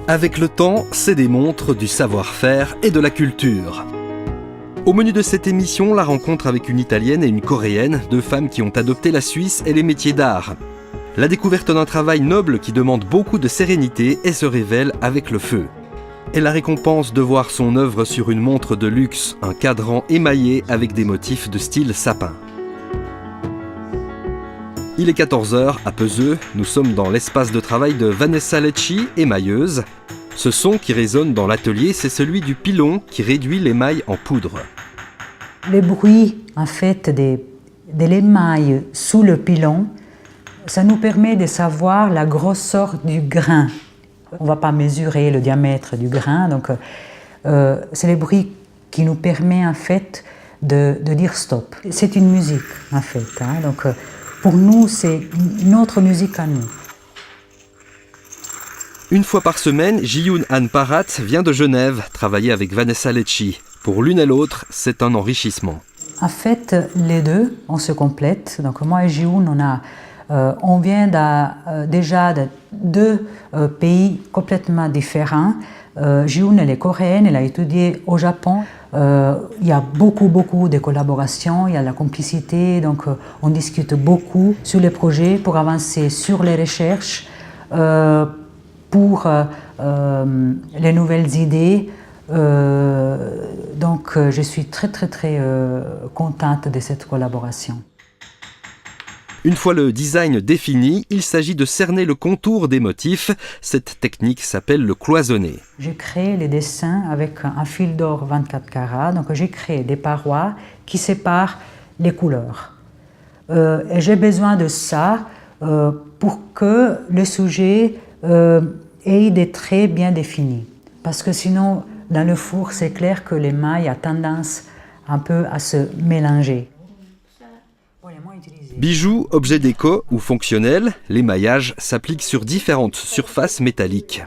Avec le temps, c'est des montres, du savoir-faire et de la culture. Au menu de cette émission, la rencontre avec une Italienne et une Coréenne, deux femmes qui ont adopté la Suisse et les métiers d'art. La découverte d'un travail noble qui demande beaucoup de sérénité et se révèle avec le feu. Et la récompense de voir son œuvre sur une montre de luxe, un cadran émaillé avec des motifs de style sapin. Il est 14h à Peseux, nous sommes dans l'espace de travail de Vanessa Lecci, émailleuse. Ce son qui résonne dans l'atelier, c'est celui du pilon qui réduit l'émail en poudre. Le bruit en fait de l'émail sous le pilon, ça nous permet de savoir la grosseur du grain. On ne va pas mesurer le diamètre du grain, donc c'est le bruit qui nous permet en fait de dire stop. C'est une musique en fait, donc pour nous c'est une autre musique à nous. Une fois par semaine, Ji-Yoon Han Parat vient de Genève travailler avec Vanessa Lecci. Pour l'une et l'autre, c'est un enrichissement. En fait, les deux, on se complète. Donc moi et Ji-Yoon, on vient déjà de deux pays complètement différents. Ji-Yoon, elle est coréenne, elle a étudié au Japon. Il y a beaucoup de collaborations, il y a la complicité, donc on discute beaucoup sur les projets pour avancer sur les recherches, pour les nouvelles idées. Donc je suis très contente de cette collaboration. Une fois le design défini, il s'agit de cerner le contour des motifs. Cette technique s'appelle le cloisonné. J'ai créé les dessins avec un fil d'or 24 carats. Donc j'ai créé des parois qui séparent les couleurs. Et j'ai besoin de ça pour que le sujet ait des traits bien définis. Parce que sinon, dans le four, c'est clair que l'émail a tendance un peu à se mélanger. Bijoux, objets déco ou fonctionnels, l'émaillage s'applique sur différentes surfaces métalliques.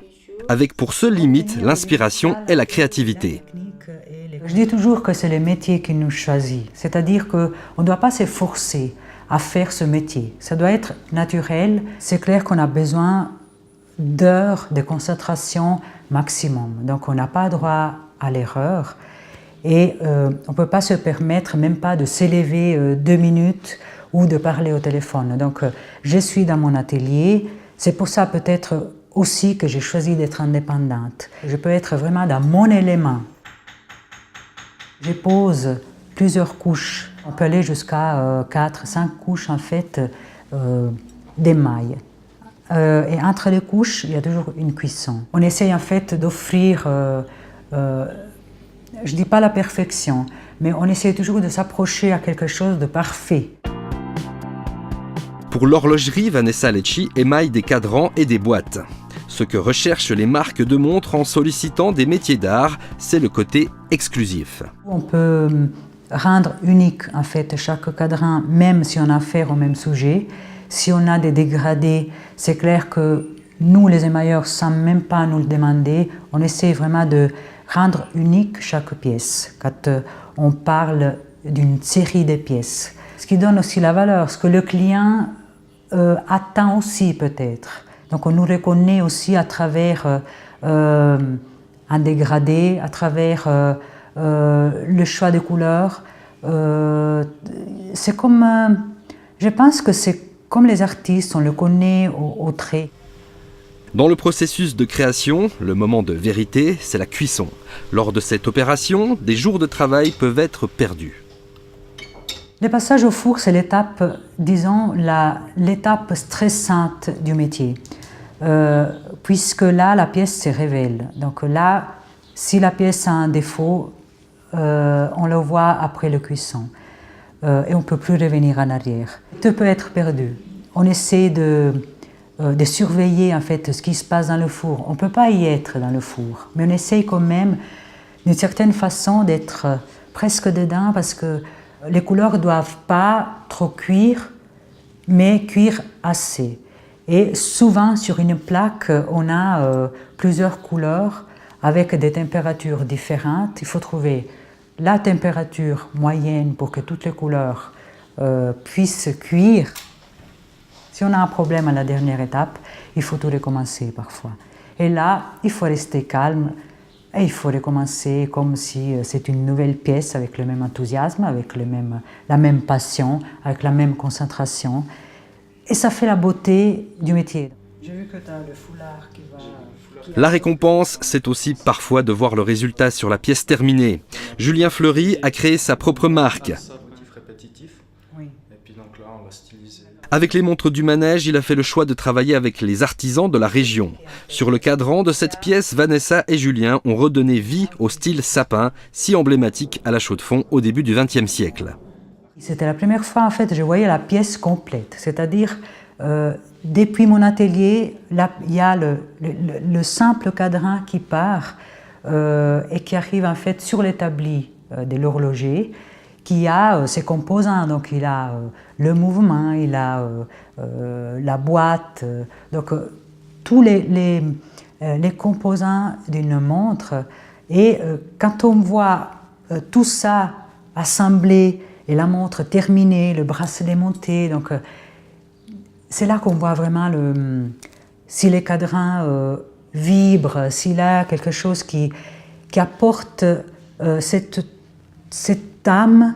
Avec pour seule limite l'inspiration et la créativité. Je dis toujours que c'est le métier qui nous choisit. C'est-à-dire qu'on ne doit pas se forcer à faire ce métier. Ça doit être naturel. C'est clair qu'on a besoin d'heures de concentration maximum. Donc on n'a pas droit à l'erreur. Et on ne peut pas se permettre même pas de s'élever 2 minutes ou de parler au téléphone. Donc je suis dans mon atelier. C'est pour ça peut-être aussi que j'ai choisi d'être indépendante. Je peux être vraiment dans mon élément. Je pose plusieurs couches. On peut aller jusqu'à 4-5 couches en fait d'émail. Et entre les couches, il y a toujours une cuisson. On essaye en fait d'offrir, je ne dis pas la perfection, mais on essaie toujours de s'approcher à quelque chose de parfait. Pour l'horlogerie, Vanessa Lecci émaille des cadrans et des boîtes. Ce que recherchent les marques de montres en sollicitant des métiers d'art, c'est le côté exclusif. On peut rendre unique en fait chaque cadran, même si on a affaire au même sujet. Si on a des dégradés, c'est clair que nous, les émailleurs, sans même pas nous le demander, on essaie vraiment de rendre unique chaque pièce. Quand on parle d'une série de pièces. Ce qui donne aussi la valeur, ce que le client attend aussi peut-être. Donc on nous reconnaît aussi à travers un dégradé, à travers le choix de couleurs. C'est comme, je pense que c'est comme les artistes, on le connaît au trait. Dans le processus de création, le moment de vérité, c'est la cuisson. Lors de cette opération, des jours de travail peuvent être perdus. Le passage au four, c'est l'étape, disons, l'étape stressante du métier. Puisque là, la pièce se révèle. Donc là, si la pièce a un défaut, on le voit après la cuisson. Et on ne peut plus revenir en arrière. Tout peut être perdu. On essaie de surveiller en fait ce qui se passe dans le four. On ne peut pas y être dans le four, mais on essaie quand même d'une certaine façon d'être presque dedans parce que les couleurs ne doivent pas trop cuire, mais cuire assez. Et souvent sur une plaque, on a plusieurs couleurs avec des températures différentes. Il faut trouver la température moyenne pour que toutes les couleurs puissent cuire. Si on a un problème à la dernière étape, il faut tout recommencer parfois. Et là, il faut rester calme et il faut recommencer comme si c'est une nouvelle pièce avec le même enthousiasme, avec la même passion, avec la même concentration. Et ça fait la beauté du métier. J'ai vu que tu as le foulard qui va... La récompense, c'est aussi parfois de voir le résultat sur la pièce terminée. Julien Fleury a créé sa propre marque. Avec les montres du manège, il a fait le choix de travailler avec les artisans de la région. Sur le cadran de cette pièce, Vanessa et Julien ont redonné vie au style sapin, si emblématique à la Chaux-de-Fonds au début du XXe siècle. C'était la première fois, en fait, je voyais la pièce complète, c'est-à-dire depuis mon atelier, là, il y a le simple cadran qui part et qui arrive en fait sur l'établi de l'horloger, qui a ses composants. Donc il a le mouvement, il a la boîte, donc tous les composants d'une montre. Et quand on voit tout ça assemblé et la montre terminée, le bracelet monté, donc c'est là qu'on voit vraiment si les cadrans vibrent, s'il y a quelque chose qui apporte cette âme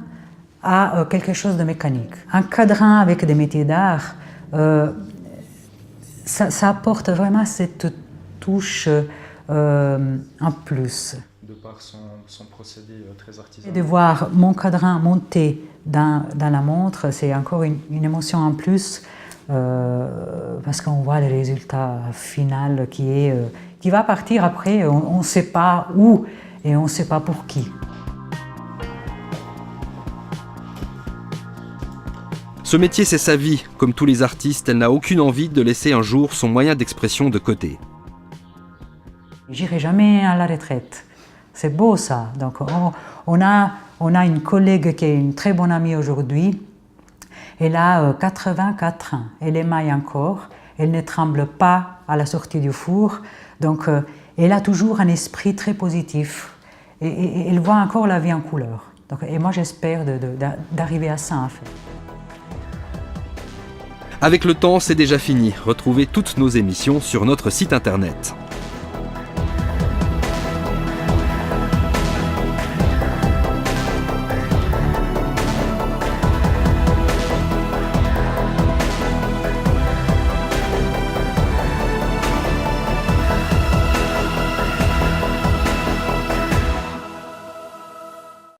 à quelque chose de mécanique. Un cadran avec des métiers d'art, ça apporte vraiment cette touche en plus. De par son procédé très artisanal. Et de voir mon cadran monter dans la montre, c'est encore une émotion en plus. Parce qu'on voit le résultat final qui va partir après, on ne sait pas où et on ne sait pas pour qui. Ce métier, c'est sa vie. Comme tous les artistes, elle n'a aucune envie de laisser un jour son moyen d'expression de côté. J'irai jamais à la retraite. C'est beau ça. Donc on a une collègue qui est une très bonne amie aujourd'hui. Elle a 84 ans, elle émaille encore, elle ne tremble pas à la sortie du four, donc elle a toujours un esprit très positif et elle voit encore la vie en couleur. Donc, et moi j'espère d'arriver à ça en fait. Avec le temps, c'est déjà fini. Retrouvez toutes nos émissions sur notre site internet.